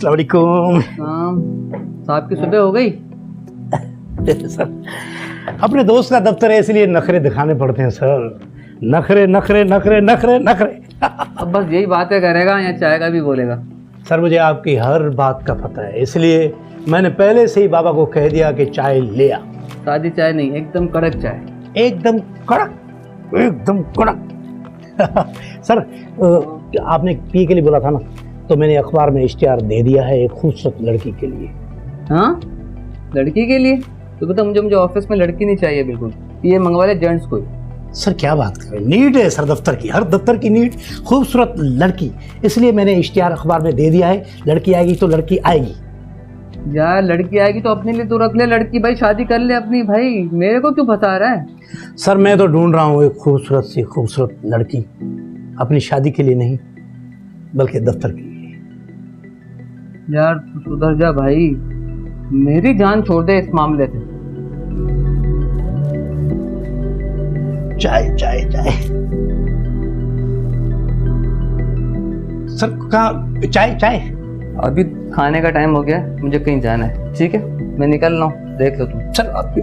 अस्सलाम वालेकुम। साहब की सुबह हो गई? सर अपने दोस्त का दफ्तर है इसलिए नखरे दिखाने पड़ते हैं सर। नखरे नखरे नखरे नखरे नखरे। अब बस यही बातें करेगा या चाय का भी बोलेगा? सर मुझे आपकी हर बात का पता है, इसलिए मैंने पहले से ही बाबा को कह दिया कि चाय ले आ। सादी चाय नहीं, एकदम कड़क चाय। एकदम कड़क, एकदम कड़क। सर आपने पी के लिए बोला था ना, तो मैंने अखबार में इश्तिहार दे दिया है एक खूबसूरत लड़की के लिए। हाँ, लड़की के लिए? तो बता, मुझे ऑफिस में लड़की नहीं चाहिए बिल्कुल। ये मंगवा ले जेंट्स कोई। सर क्या बात कर रहे हैं, नीड है सर दफ्तर की, हर दफ्तर की नीड खूबसूरत लड़की, इसलिए मैंने इश्तिहार अखबार में दे दिया है। लड़की आएगी तो लड़की आएगी। यार लड़की आएगी तो अपने लिए तो रख ले लड़की भाई, शादी कर ले अपनी भाई, मेरे को क्यों फंसा रहा है? सर मैं तो ढूंढ रहा हूँ एक खूबसूरत सी खूबसूरत लड़की, अपनी शादी के लिए नहीं बल्कि दफ्तर के लिए। यार तू सुधर जा भाई, मेरी जान छोड़ दे इस मामले से। चाय चाय चाय। सर कहाँ चाय चाय? अभी खाने का टाइम हो गया, मुझे कहीं जाना है। ठीक है, मैं निकल रहा हूँ, देख लो तुम। सर आप